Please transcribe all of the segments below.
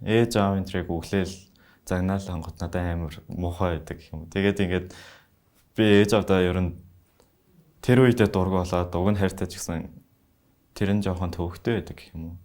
ээж аав энтрийг өглөөл загнаал хангот надад амар муухай байдаг юм. Тэгээд ингээд би ээж авдаа ер нь тэр үедээ дург болоод уг нь хайртай ч гэсэн тэр нь жоохон төвөгтэй байдаг юм уу.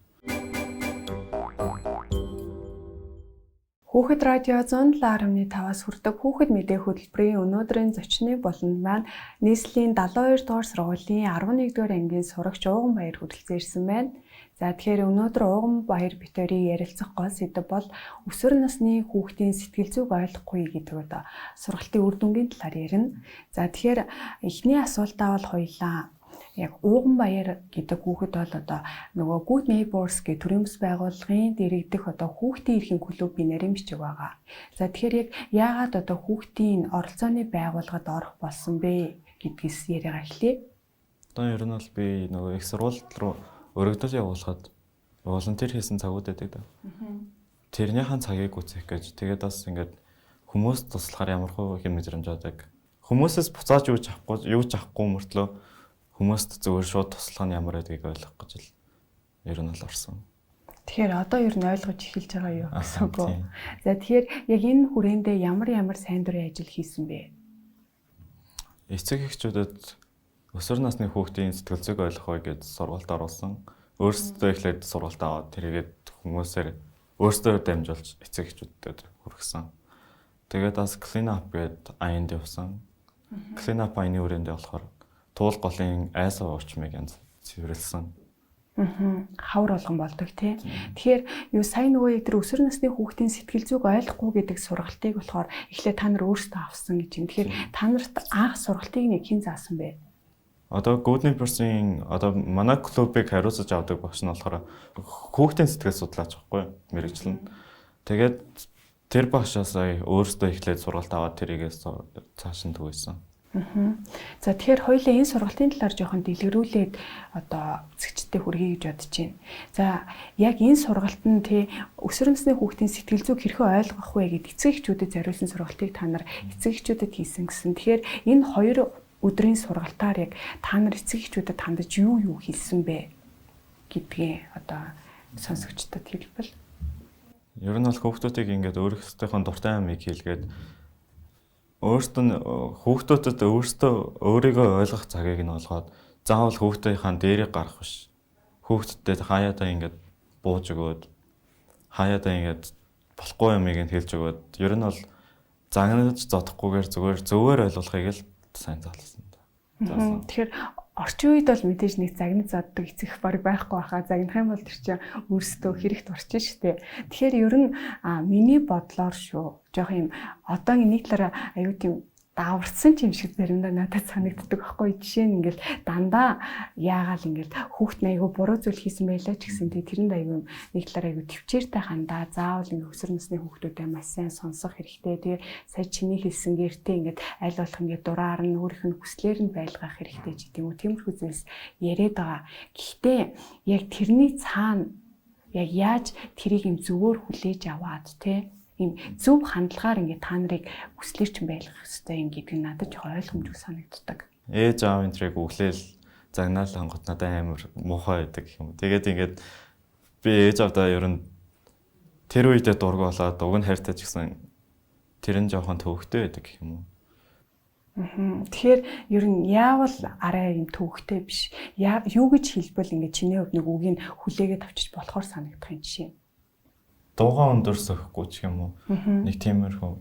Хүүхэд радио 107.5-аас хүрдэг хүүхэд мэдээ хөтөлбөрийн өнөөдрийн зочны болонд маань нийслэлийн 72 дугаар сургуулийн 11 дугаар ангийн сурагч Ууган Баяр хүрэлцэн ирсэн байна. За тэгэхээр өнөөдөр Ууган Баяр битүүрийн ярилцах гол сэдэв бол өсвөр насны хүүхдийн сэтгэл зүг ойлгохгүй гэдэг одоо сургалтын үр дүнгийн талаар ярина. За тэгэхээр эхний асуултаа бол хоёлаа яг Ууган Баяр гэдэг хүүхэд бол одоо нөгөө Good Neighbors гэх төрийн бас байгууллагын дэргэдэх одоо хүүхдийн эрхийн клубын нарийн бичиг байгаа. За тэгэхээр яг яагаад одоо хүүхдийн оролцооны байгууллагад орох болсон бэ гэдгээс яриагаа эхлэе. Одоо ер нь бол би нөгөө их сургууль руу өргөдөл явуулахад волонтер хийсэн цагууд байдаг да. Тэрнийхэн цагийг үцэх гэж тэгээд бас ингээд хүмүүст туслахаар ямар хөө хэм мэдрэмж авдаг. Хүмүүсээс буцааж юу ч авахгүй мөртлөө хүмүүст зөвөр шууд туслах нь ямар байдгийг ойлгох гэж л ер нь л орсон. Тэгэхээр одоо ер нь ойлгож эхэлж байгаа юу гэсэн үг. За тэгэхээр яг энэ хүрээндээ ямар сайн дурын ажил хийсэн бэ? Эцэг эхчүүдэд өсвөр насны хүүхдийн сэтгэл зүйг ойлгохыг гэж сургалт оруулсан. Өөрсдөө эхлээд сургалт аваад тэрийгээд хүмүүсээр өөрсдөө дамжуулж эцэг эхчүүдэд хүргэсэн. Тэгээд бас clean up гэдэг аянд явсан. Clean up аяны хүрээндээ болохоор туул голын айсаа уучмыг янз цэвэрлсэн. Хавар болгон болдог тий. Тэгэхээр юу сайн нөгөө яг тэр өсвөр насны хүүхдийн сэтгэл зүг ойлгохгүй гэдэг сургалтыг болохоор эхлээд та нар өөрсдөө авсан гэж юм. Тэгэхээр та нарт анх сургалтыг нэг хэн заасан бэ? Одоо Good Neighbors-ийн одоо манай клубыг хариуцаж авдаг багш нь болохоор хүүхдийн сэтгэл судлаач байхгүй мэрэгчлэн. Тэгээд тэр багшаас өөрсдөө эхлээд сургалт аваад тэрийгээ цааш нь түгээсэн. За тэгэхээр хоёулаа энэ сургалтын талаар жоохон дэлгэрүүлээд одоо эцэгчтэй хүргэе гэж бодож байна. За яг энэ сургалт нь тий өсвөр насны хүүхдийн сэтгэл зүг хэрхэн ойлгох вэ гэдэг эцэг эхчүүдэд зориулсан сургалтыг та нар эцэг эхчүүдэд хийсэн гэсэн. Тэгэхээр энэ хоёр өдрийн сургалтаар яг та нар эцэг эхчүүдэд хандаж юу хэлсэн бэ гэдгийг одоо сонсогчдод хэлбэл. Ер нь бол хүүхдүүдийг ингээд өөрсдийнхөө дуртай амийг хийлгээд хүүхдүүдэд өөрсдөө өөрийгөө ойлгох цагийг нь олгоод заавал хүүхдийнхаа дээрээ гарах биш. Хүүхдэд хаяадаа ингээд бууж өгөөд хаяадаа ингээд болохгүй юмыг нь хэлж өгөөд ер нь бол загнаж зодохгүйгээр зөвөр ойлгуулахыг л сайн заалсан. Тэгэхээр орчин үед бол мэдээж нэг загнаж зоддог эцэг бараг байхгүй хаа. Загнах юм бол тэр чинь өөрсдөө хэрэгт орчин шүү дээ. Тэгэхээр ер нь миний бодлоор шүү. Жохо юм одоогийн нэг талаараа аюу тийм даварцсан юм шиг заримдаа надад санагддаг байхгүй. Жишээ нь ингээл дандаа яагаал ингээл хүүхд аягүй буруу зүйл хийсэн байлаа ч гэсэн тэрэнд аягүй нэг талаараа аягүй төвчээртэй хандаа заавал ингээ өсвөр насны хүүхдүүдэд маш сайн сонсох хэрэгтэй. Тэгээ сая чиний хэлсэн гэртээ ингээд аль болох ингээ дураар нь өөрийнх нь хүслээр нь байлгах хэрэгтэй ч гэдэм үү. Тиймэрхүү зүйлс яриад байгаа. Гэхдээ яг тэрний цаана яг яаж тэрийг юм зөвөр хүлээж аваад те ийм зөв хандлагаар ингээ та нарыг хүслэрч байлгах хэрэгтэй юм гэдэг нь надад жоо ойлгомжгүй санагддаг. Ээж аав энтрийг өглөөл загнаал хангот надад амар муухай байдаг юм. Тэгээд ингээд би ээж авдаа ер нь тэр үедээ дург болоод уг нь хайртай ч гэсэн тэр нь жоохон төвөгтэй байдаг юм уу. Тэгэхээр ер нь яавал арай юм төвөгтэй биш. Юу гэж хэлбэл ингээ чиний хувьд нэг үгийг хүлээгээд авчиж болохоор санагдах юм жишээ. Дуугаа өндөрсөхгүй ч юм уу. Нэг тиймэрхүү.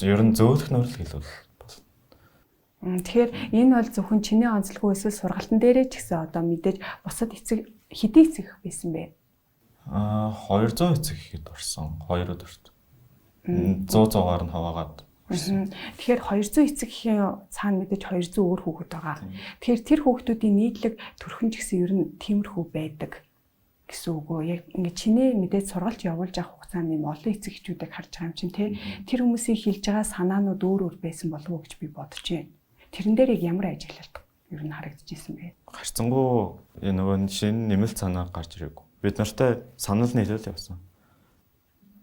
Ер нь зөөлөх нөр л хэлвэл болно. Тэгэхээр энэ бол зөвхөн чиний онцлоггүй эсвэл сургалтын дээрээ ч гэсэн одоо мэдээж бусад эцэг хэдий эцэг байсан бэ? 200 эцэг ихэд орсон. 2 өдөрт. 100-100-аар нь хуваагаад. Тэгэхээр 200 эцэгхийн цаана мэдээж 200 өөр хүүхэд байгаа. Тэгэхээр тэр хүүхдүүдийн нийтлэг төрхөн ч гэсэн ер нь тиймэрхүү байдаг гэсэн үг үү? Яг ингээд чиний мэдээж сургалт явуулж авах хугацаанд юм олон эцэг эхчүүдийг харж байгаа юм чинь тий. Тэр хүмүүсийн хэлж байгаа санаанууд өөр байсан болов уу гэж би бодож байна. Тэрэн дээр яг ямар ажиглалт ер нь харагдчихсэн бэ? Харцангуй нөгөө шинэ нэмэлт санаа гарч ирээгүй. Бид нартай санал нийлэл явсан.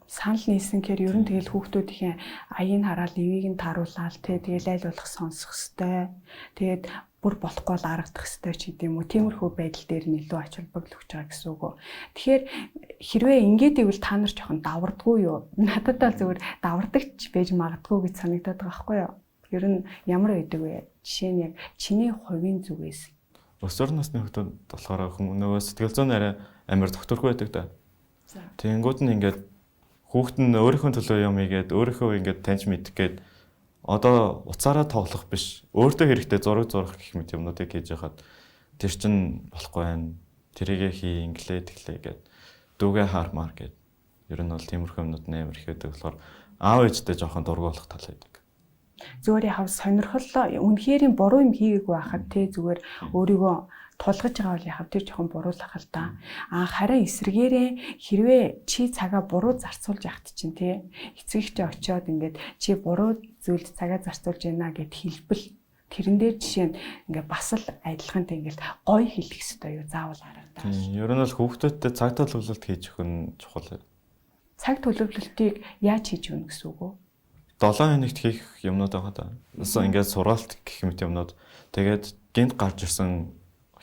Санал нийлсэн гэхээр ер нь тэгэл хүүхдүүдийн аяыг хараад эвийг нь таруулаад тий тэгэл аль болох сонсох хэвээр. Тэгээд бүр болохгүй бол аргадах хэрэгтэй ч гэдэг юм уу. Тиймэрхүү байдал дээр нь илүү ач холбогдол өгч байгаа гэсэн үг үү. Тэгэхээр хэрвээ ингээд ивэл та нар жоохон давардгүй юу? Надад бол зүгээр давардагч байж магадгүй гэж санагдаад байгаа байхгүй юу? Ер нь ямар байдаг вэ? Жишээ нь яг чиний хувийн зүгээс. Өсвөр насны хүмүүс болохоор нөгөө сэтгэл зүйн арай амар докторгүй байдаг да. Тэнгүүд нь ингээд хүүхэд нь өөрийнхөө төлөө юм ийгээд өөрийнхөө ингээд таньж мэдэх гээд одоо уцаараа тоглох биш өөртөө хэрэгтэй зураг зурах гэх мэт юмнуудыг хийж яхад тэр чин болохгүй байна. Тэрийгэ хий инглээ тэглээ гээд дүүгээ хаармаар гээд ер нь бол тиймэрхүү юмнууд амар их байдаг болохоор аав ээжтэй жоохон дургуулах тал байдаг. Зүгээр яхав сонирхол үнэхээр буруу юм хийгээгүй байхад те зүгээр өөрийгөө тулгаж байгаа бол яхав тэр жоохон буруулах л да. Харин эсрэгээрээ хэрвээ чи цагаа буруу зарцуулж яхад чинь те эцэгч очиод ингээд чи буруу зүйлд цагаа зарцуулж байна гэд хэлбэл тэрэн дээр жишээ нь ингээд бас л адилхантай ингээд гоё хэлэх хэрэгтэй юу заавал харагдаа. Ер нь бол хүүхдүүдтэй цаг төлөвлөлт хийж өгөх нь чухал. Цаг төлөвлөлтийг яаж хийж өгнө гэсэн үг вэ? 7 хоногт хийх юмнууд байгаа да. Ингээд сургаалт гэх мэт юмнууд. Тэгээд гинт гарч ирсэн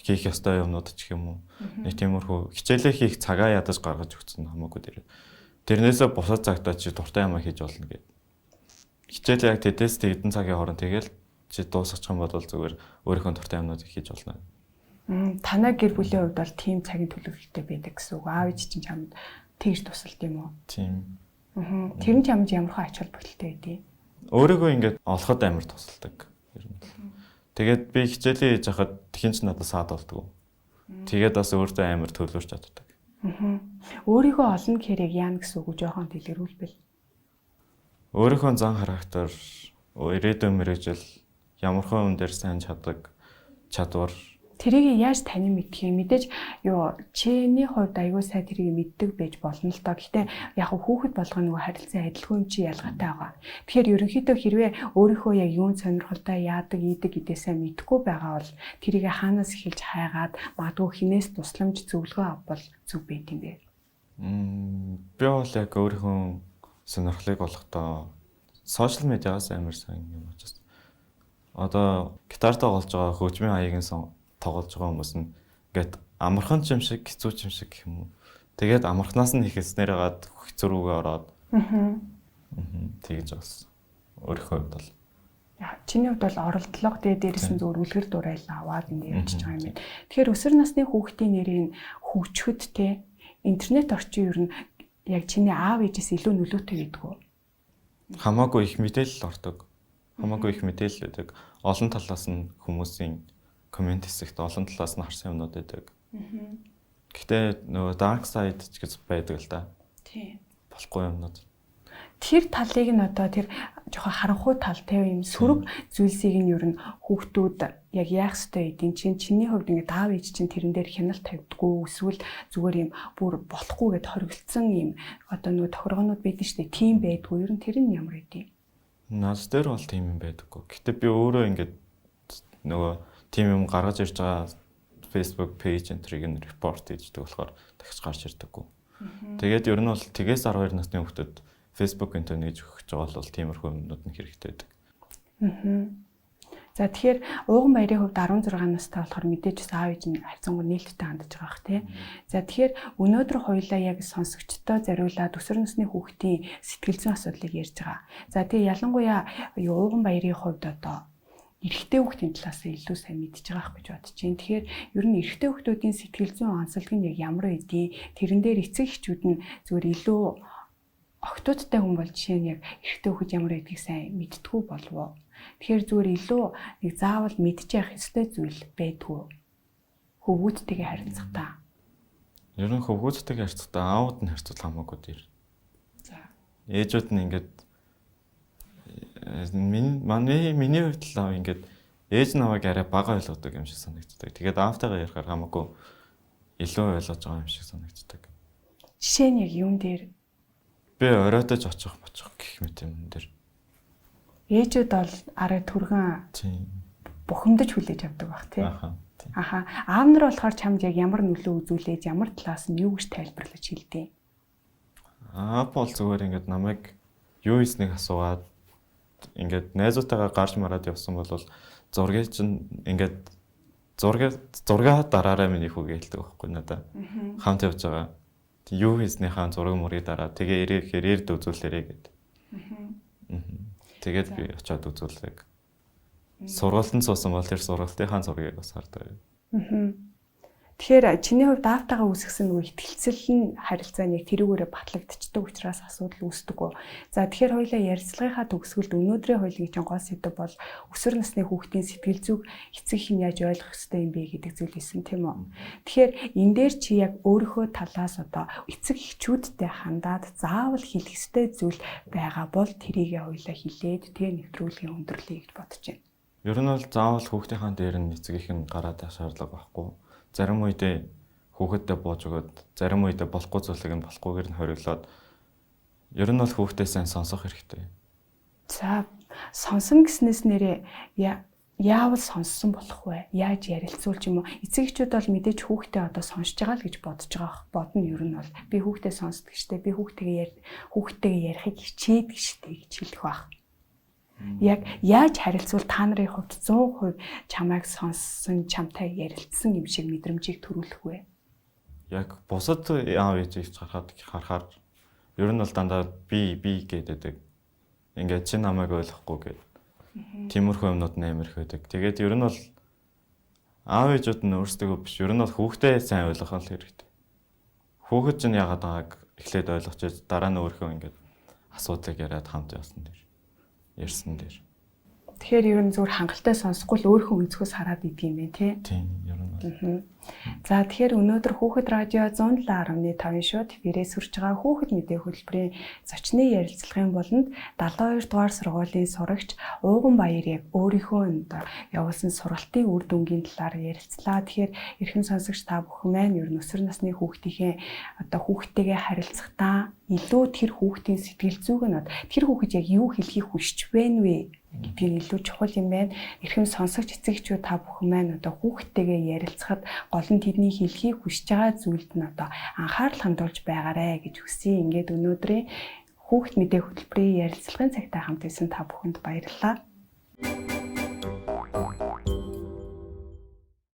хийх ёстой юмнууд ч юм уу. Нэг тиймэрхүү хичээлээ хийх цагаа ядаж гаргаж өгсөн хамаагүй дээр. Тэрнээсээ бусад цагтаа чи дуртай юм хийж болно гэдэг. Хичээл яг тэдээс тэгдэн цагийн хооронд тэгэл чи дуусгачих юм бол зүгээр өөрийнхөө дуртай юмнуудыг хийж болно. Танай гэр бүлийн хувьд бол тийм цагийн төлөвлөлттэй байдаг гэсэн үг. Аав ээж чинь чамд тэгж тусалд юм уу? Тийм. Тэр нь чамд ямархаа ач холбогдолтой байдгийг. Өөрийгөө ингээд олоход амар тусалдаг. Ер нь. Тэгээд би хичээлээ хийж хахад хинч надад саад болдгоо. Тэгээд бас өөртөө амар төлөвлөж чаддаг. Өөрийгөө олно гэхээр яана гэсэн үг жоохон дэлгэрүүлбэл. Өөрийнхөө зан характер, ирээдүйн мэргэжил ямархаа юм дээр сайн чадвар Тэрийг яаж танин мэдэх юм? Мэдээж юу чиний хувьд аягүй сайн тэрийг мэддэг байж болно л доо. Гэхдээ яг хүүхэд болгоно нөгөө харилцан адилгүй юм чи ялгаатай байгаа. Тэгэхээр ерөнхийдөө хэрвээ өөрийнхөө яг юун сонирхолтой яадаг, ийдэг гэдээсээ мэдэхгүй байгаа бол тэрийг хаанаас эхэлж хайгаад магадгүй хинээс тусламж зөвлөгөө авбал зүг байт юм бэ? Би бол яг өөрийнхөө сонирхлыг олохдоо сошиал медиагаас амар сайн юм учраас. Одоо гитар тоглож байгаа хөгжмийн хаягийн тоглож байгаа хүмүүс нь ингээд амархан ч юм шиг хэцүү ч юм шиг гэх юм уу. Тэгээд амархнаас нь хийхснээр гаад хэцүү рүүгээ ороод. Тэгж бас өөрийнхөө хувьд бол. Чиний хувьд бол оролдлого дээрээс нь зөв үлгэр дуурайлаа аваад ингэ явж байгаа юм байна. Тэгэхээр өсвөр насны хүүхдийн нэрийн хөгжөхөд те интернет орчин ер нь яг чиний аав ээжээс илүү нөлөөтэй гэдэг үү? Хамаагүй их мэдээлэл ордог. Хамаагүй их мэдээлэл байдаг. Олон талаас нь хүмүүсийн комент хэсэгт олон талаас нь харсан юмнууд байдаг. Гэхдээ нөгөө dark side ч гэж байдаг л да. Тийм. Болохгүй юмнууд. Тэр талыг нь одоо тэр жоохон харанхуй тал те юм сөрөг зүйлсийг нь ер нь хүүхдүүд яг яах ёстой гэдгийг чиний хувьд ингээд аав ээж чинь тэрэн дээр хяналт тавьдггүй эсвэл зүгээр юм бүр болохгүй гэд хоригдсан юм одоо нөгөө тохиргоонууд байдаг шүү дээ. Тийм байдгүй. Ер нь тэр нь ямар байдгийг. Наас дээр бол тийм юм байдаггүй. Гэхдээ би өөрөө ингээд нөгөө тийм юм гаргаж ирж байгаа Facebook page энтрийг нь report хийдэг болохоор дахиж гарч ирдэггүй. Тэгээд ер нь бол тгээс 12 насны хүүхдэд Facebook энтер нээж өгч байгаа бол тиймэрхүү юмнууд нь хэрэгтэй байдаг. За тэгэхээр ууган баярын хувьд 16 настай болохоор мэдээж аав ээж нь хайцангуй нээлттэй хандж байгаа бах тий. За тэгэхээр өнөөдөр хоёулаа яг сонсогчдоо зориулаад өсвөр насны хүүхдийн сэтгэл зүйн асуудлыг ярьж байгаа. За тэгээ ялангуяа ууган баярын хувьд одоо эрэгтэй хүүхдийн талаас илүү сайн мэдж байгаа гэж бодож байна. Тэгэхээр ер нь эрэгтэй хүүхдүүдийн сэтгэл зүйн онцлог нь яг ямар байдгийг тэрэн дээр эцэг эхчүүд нь зүгээр илүү октоодтай хүн бол жишээ нь яг эрэгтэй хүүхэд ямар байдгийг сайн мэдтгүү болов уу? Тэгэхээр зүгээр илүү нэг заавал мэдж явах ёстой зүйл байдгүй. Хөвгүүдтэйгээ харилцахдаа. Ер нь хөвгүүдтэйгээ харилцахдаа аауд нь харьцуул хамаагүй дээр. За. Ээжүүд нь ингээд миний хувьд л ингээд ээж намайг арай бага ойлгодог юм шиг санагддаг. Тэгээд аавтайгаа ярихаар хамаагүй илүү ойлгож байгаа юм шиг санагддаг. Жишээ нь яг юун дээр? Би оройтож очих гэх мэт юм дээр. Ээжүүд бол арай түргэн бухимдаж хүлээж авдаг бах тий. Аха. Аав нар болохоор чамд яг ямар нөлөө үзүүлээд ямар талаас нь юу гэж тайлбарлаж хэлдэг? Аав бол зүгээр ингээд намайг юу хийснийг асуугаад ингээд найзуудтайгаа гарч мараад явсан бол зургийг чинь ингээд зургаа дараараа миний хүүгээ хэлдэг байхгүй надад. Хамт явж байгаа. Юу хийснийхаа зураг мөрийг дараа тэгээ ирэхээр эрд үзүүлээрэй гэдэг. Тэгээд би очиод үзүүлдэг. Сургалтанд суусан бол тэр сургалтынхаа зургийг бас хардаг. Тэгэхээр чиний хувьд аавтайгаа үүсгэсэн нөгөө ихтгэлцэл нь харилцааны тэрүүгээрээ батлагдчихдаг учраас асуудал үүсдэг үү. За тэгэхээр хоёулаа ярилцлагынхаа төгсгөлд өнөөдрийн хоёулын чинь гол сэдэв бол өсвөр насны хүүхдийн сэтгэл зүг эцэг хин яаж ойлгох ёстой юм бэ гэдэг зүйл исэн тийм үү. Тэгэхээр энэ дээр чи яг өөрийнхөө талаас одоо эцэг эхчүүдтэй хандаад заавал хэлэх ёстой зүйл байгаа бол тэрийг хоёулаа хэлээд тэгээ нэвтрүүлгийн өндөрлөе гэж бодож байна. Ер нь бол заавал хүүхдийнхаа дээр нь эцэг их нь гараад шаардлага байхгүй. Зарим үедээ хүүхэдтэй бууж өгöd, зарим үедээ болохгүй зүйлийг нь болохгүйгээр нь хориглоод ер нь бол хүүхдээ сайн сонсох хэрэгтэй. За, сонсон гэснээс нэрээ яавал сонссон болох вэ? Яаж ярилцуулж юм уу? Эцэг эхчүүд бол мэдээж хүүхдээ одоо сонсож байгаа л гэж бодож байгаа бодно ер нь бол. Би хүүхдээ сонсдог штэ, би хүүхдтэйгээ ярихыг хичээдэг штэ гэж хэлэх байх. Яг яаж харилцвал та нарын хувьд 100% чамайг сонссон, чамтай ярилцсан юм шиг мэдрэмжийг төрүүлэх вэ? Яг бусад аав ээжийг харахаар ер нь бол дандаа би гэдэг. Ингээд чи намайг ойлгохгүй гэдэг. Тиймэрхүү юмнууд нэмэрх байдаг. Тэгээд ер нь бол аав ээжүүд нь өөрсдөө биш. Ер нь бол хүүхдээ сайн ойлгох л хэрэгтэй. Хүүхэд чинь яагаад байгааг эхлээд ойлгочод дараа нь өөрхөө ингээд асуудлыг яриад хамт явсан дээр. Ярьсан дээр. Тэгэхээр ер нь зүгээр хангалттай сонсохгүй л өөрийнхөө өнцгөөс хараад идэг юм байна тий. Тийм, ер нь. За тэгэхээр өнөөдөр Хүүхэд радио 107.5 шууд эфирээс хүрч байгаа Хүүхэд мэдээ хөтөлбөрийн зочны ярилцлагын болонд 72 дугаар сургуулийн сурагч Ууган Баяр яг өөрийнхөө явуулсан сургалтын үр дүнгийн талаар ярилцлаа. Тэгэхээр эрхэм сонсогч та бүхэн маань ер нь өсвөр насны хүүхдийнхээ одоо хүүхдтэйгээ харилцахдаа илүү тэр хүүхдийн сэтгэл зүйг нь тэр хүүхэд яг юу хэлхийг хүсч байна вэ гэдгийг илүү чухал юм байна. Эрхэм сонсогч эцэгчүүд та бүхэн маань одоо хүүхдтэйгээ ярилцахад гол нь тэдний хэлхийг хүсэж байгаа зүйлд нь одоо анхаарал хандуулж байгаарэ гэж хүсье. Ингээд өнөөдрийн Хүүхэд мэдээ хөтөлбөрийн ярилцлагын цагтаа хамт байсан та бүхэнд баярлалаа.